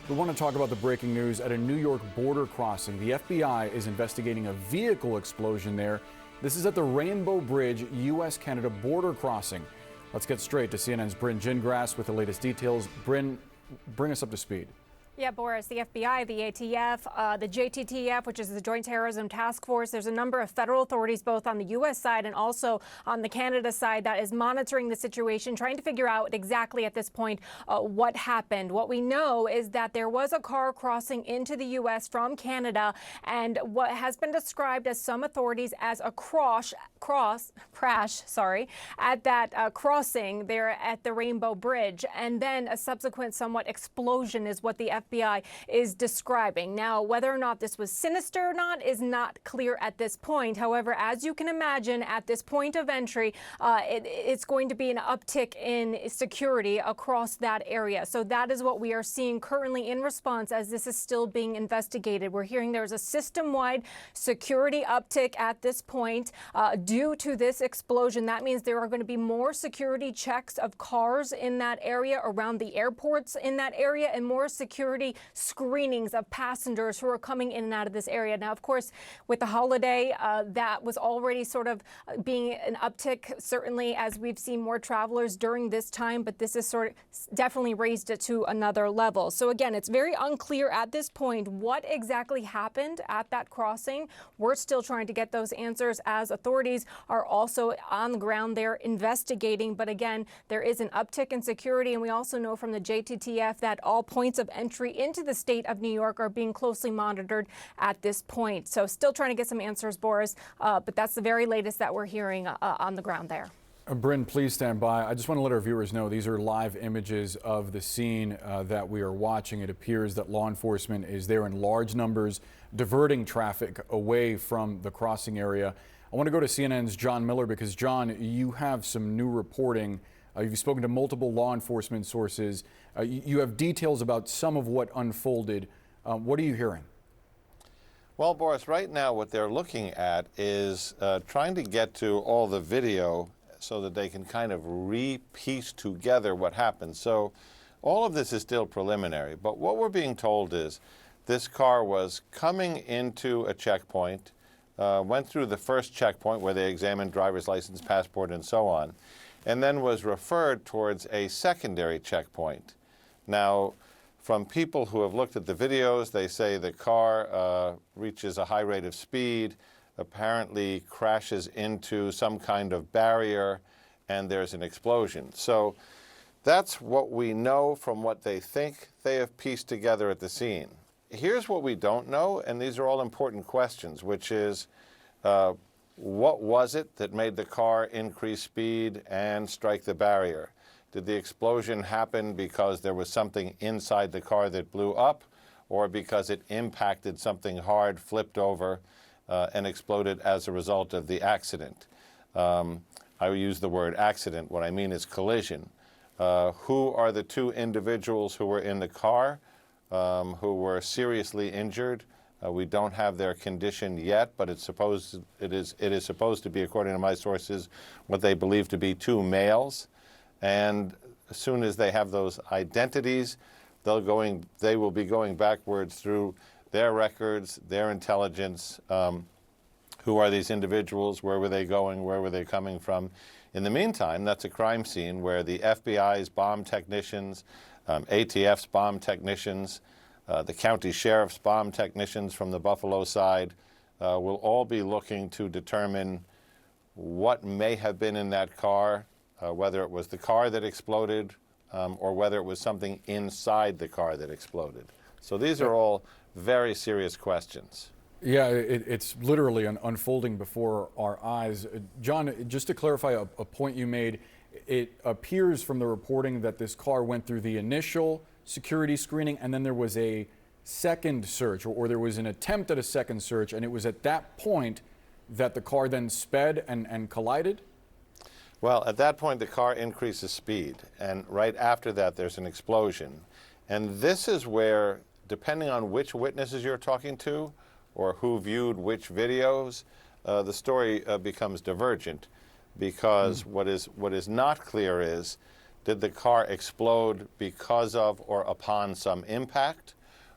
We want to talk about the breaking news at a New York border crossing. The FBI is investigating a vehicle explosion there. This is at the Rainbow Bridge U.S.-Canada border crossing. Let's get straight to CNN's Bryn Gingras with the latest details. Bryn, bring us up to speed. Yeah, Boris, the FBI, the ATF, the JTTF, which is the Joint Terrorism Task Force. There's a number of federal authorities, both on the U.S. side and also on the Canada side, that is monitoring the situation, trying to figure out exactly at this point what happened. What we know is that there was a car crossing into the U.S. from Canada, and what has been described as some authorities as a crash at that crossing there at the Rainbow Bridge, and then a subsequent somewhat explosion is what the FBI is describing. Now, whether or not this was sinister or not is not clear at this point. However, as you can imagine, at this point of entry, it's going to be an uptick in security across that area. So that is what we are seeing currently in response as this is still being investigated. We're hearing there's a system-wide security uptick at this point due to this explosion. That means there are going to be more security checks of cars in that area, around the airports in that area, and more security screenings of passengers who are coming in and out of this area. Now, of course, with the holiday, that was already sort of being an uptick, certainly as we've seen more travelers during this time, but this has sort of definitely raised it to another level. So again, it's very unclear at this point what exactly happened at that crossing. We're still trying to get those answers as authorities are also on the ground there investigating. But again, there is an uptick in security, and we also know from the JTTF that all points of entry into the state of New York are being closely monitored at this point. So still trying to get some answers, Boris, but that's the very latest that we're hearing on the ground there. Bryn, please stand by. I just want to let our viewers know these are live images of the scene that we are watching. It appears that law enforcement is there in large numbers, diverting traffic away from the crossing area. I want to go to CNN's John Miller because, John, you have some new reporting. You've spoken to multiple law enforcement sources. You have details about some of what unfolded. What are you hearing? Well, Boris, right now what they're looking at is trying to get to all the video so that they can kind of re-piece together what happened. So all of this is still preliminary, but what we're being told is this car was coming into a checkpoint, went through the first checkpoint where they examined driver's license, passport, and so on, and then was referred towards a secondary checkpoint. Now, from people who have looked at the videos, they say the car reaches a high rate of speed, apparently crashes into some kind of barrier, and there's an explosion. So that's what we know from what they think they have pieced together at the scene. Here's what we don't know, and these are all important questions, which is what was it that made the car increase speed and strike the barrier? Did the explosion happen because there was something inside the car that blew up, or because it impacted something hard, flipped over, and exploded as a result of the accident? I use the word accident. What I mean is collision. Who are the two individuals who were in the car who were seriously injured? We don't have their condition yet, but it is supposed to be, according to my sources, what they believe to be two males. And as soon as they have those identities, they will be going backwards through their records, their intelligence. Who are these individuals? Where were they going? Where were they coming from? In the meantime, that's a crime scene where the FBI's bomb technicians, ATF's bomb technicians, the county sheriff's bomb technicians from the Buffalo side will all be looking to determine what may have been in that car, whether it was the car that exploded or whether it was something inside the car that exploded. So these are all very serious questions. Yeah, it's literally unfolding before our eyes. John, just to clarify a point you made, it appears from the reporting that this car went through the initial security screening and then there was a second search, or there was an attempt at a second search, and it was at that point that the car then sped and collided? Well, at that point, the car increases speed, and right after that, there's an explosion. And this is where, depending on which witnesses you're talking to or who viewed which videos, the story becomes divergent, because what is not clear is, Did the car explode because of or upon some impact?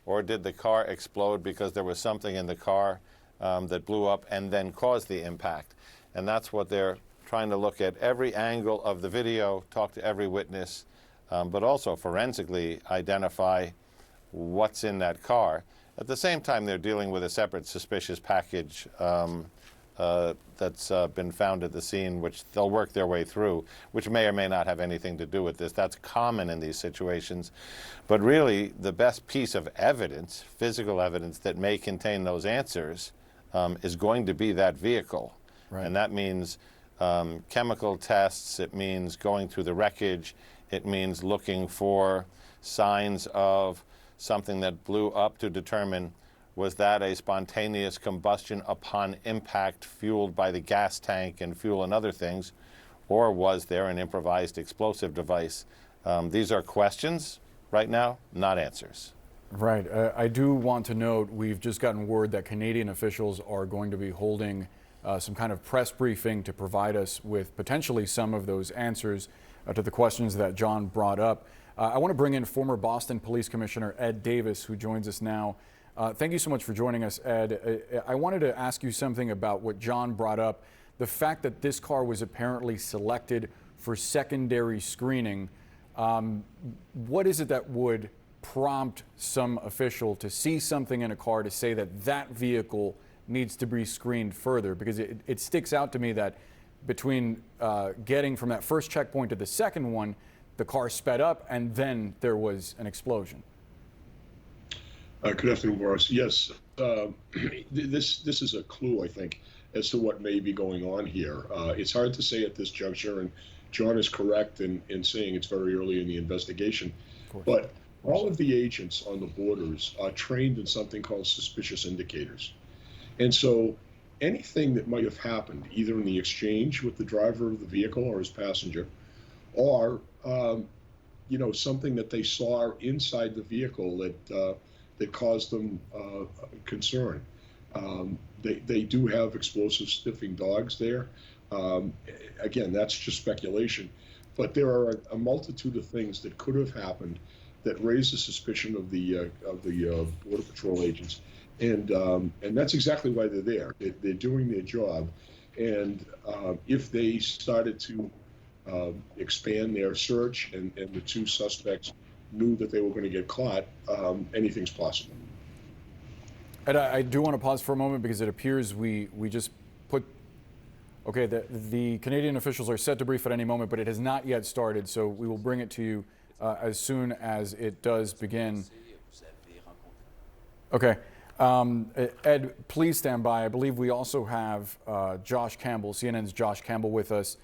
Or did the car explode because there was something in the car that blew up and then caused the impact? And that's what they're trying to look at every angle of the video, talk to every witness, but also forensically identify what's in that car. At the same time, they're dealing with a separate suspicious package that's been found at the scene, which they'll work their way through, which may or may not have anything to do with this. That's common in these situations. But really, the best piece of evidence, physical evidence, that may contain those answers is going to be that vehicle. Right. And that means chemical tests, it means going through the wreckage, it means looking for signs of something that blew up to determine, was that a spontaneous combustion upon impact fueled by the gas tank and fuel and other things, or was there an improvised explosive device? These are questions right now, not answers. Right. I do want to note we've just gotten word that Canadian officials are going to be holding some kind of press briefing to provide us with potentially some of those answers to the questions that John brought up. I want to bring in former Boston Police Commissioner Ed Davis, who joins us now. Thank you so much for joining us, Ed. I wanted to ask you something about what John brought up, the fact that this car was apparently selected for secondary screening. What is it that would prompt some official to see something in a car to say that that vehicle needs to be screened further? Because it sticks out to me that between getting from that first checkpoint to the second one, the car sped up and then there was an explosion. Good afternoon, Boris. Yes, this is a clue, I think, as to what may be going on here. It's hard to say at this juncture, and John is correct in saying it's very early in the investigation. But all of the agents on the borders are trained in something called suspicious indicators. And so anything that might have happened, either in the exchange with the driver of the vehicle or his passenger, or something that they saw inside the vehicle that caused them concern. They do have explosive sniffing dogs there. Again, that's just speculation, but there are a multitude of things that could have happened that raise the suspicion of the Border Patrol agents, and that's exactly why they're there. They're doing their job, and if they started to expand their search and the two suspects knew that they were going to get caught, anything's possible. And I do want to pause for a moment because it appears we just put, okay, the Canadian officials are set to brief at any moment, but it has not yet started, so we will bring it to you as soon as it does begin. Okay. Ed, please stand by. I believe we also have Josh Campbell, CNN's Josh Campbell, with us.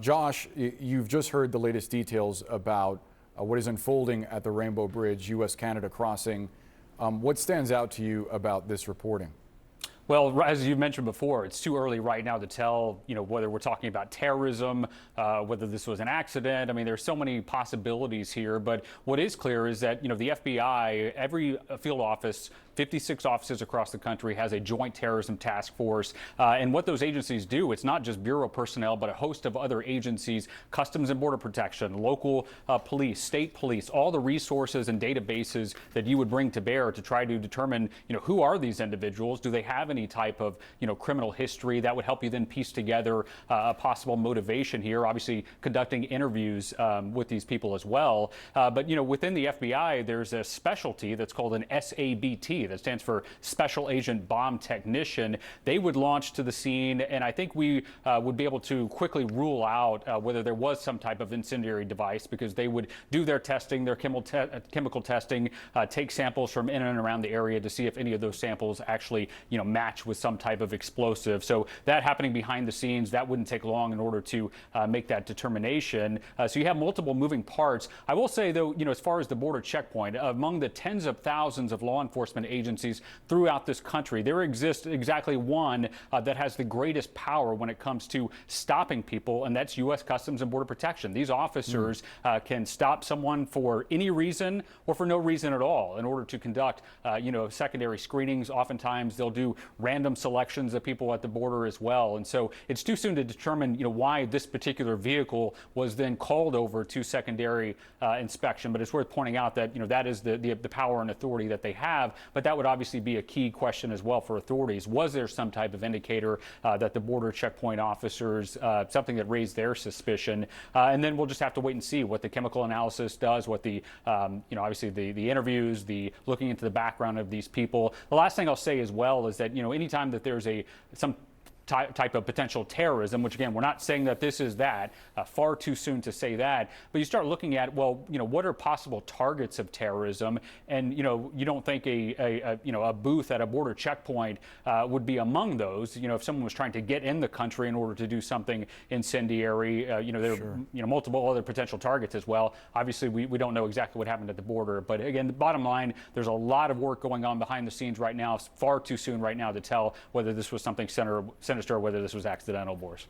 Josh, you've just heard the latest details about what is unfolding at the Rainbow Bridge, U.S.-Canada crossing. What stands out to you about this reporting? Well, as you mentioned before, it's too early right now to tell, whether we're talking about terrorism, whether this was an accident. I mean, there's so many possibilities here. But what is clear is that, the FBI, every field office, 56 offices across the country, has a joint terrorism task force. And what those agencies do, it's not just bureau personnel, but a host of other agencies, Customs and Border Protection, local police, state police, all the resources and databases that you would bring to bear to try to determine, who are these individuals? Do they have any type of, criminal history? That would help you then piece together a possible motivation here. Obviously, conducting interviews with these people as well. But, within the FBI, there's a specialty that's called an SABT. That stands for Special Agent Bomb Technician. They would launch to the scene, and I think we would be able to quickly rule out whether there was some type of incendiary device, because they would do their testing, their chemical testing, take samples from in and around the area to see if any of those samples actually, match with some type of explosive. So that happening behind the scenes, that wouldn't take long in order to make that determination. So you have multiple moving parts. I will say, though, as far as the border checkpoint, among the tens of thousands of law enforcement agencies throughout this country. There exists exactly one that has the greatest power when it comes to stopping people, and that's U.S. Customs and Border Protection. These officers can stop someone for any reason or for no reason at all in order to conduct, secondary screenings. Oftentimes they'll do random selections of people at the border as well. And so it's too soon to determine, why this particular vehicle was then called over to secondary inspection. But it's worth pointing out that, that is the power and authority that they have. But that would obviously be a key question as well for authorities. Was there some type of indicator that the border checkpoint officers, something that raised their suspicion? And then we'll just have to wait and see what the chemical analysis does, what the, obviously the interviews, the looking into the background of these people. The last thing I'll say as well is that, anytime that there's some type of potential terrorism, which again, we're not saying that this is that, far too soon to say that, but you start looking at, well, what are possible targets of terrorism? And, you don't think a booth at a border checkpoint would be among those. If someone was trying to get in the country in order to do something incendiary, there are multiple other potential targets as well. Obviously, we don't know exactly what happened at the border, but again, the bottom line, there's a lot of work going on behind the scenes right now. It's far too soon right now to tell whether this was something sinister or whether this was accidental, Boris.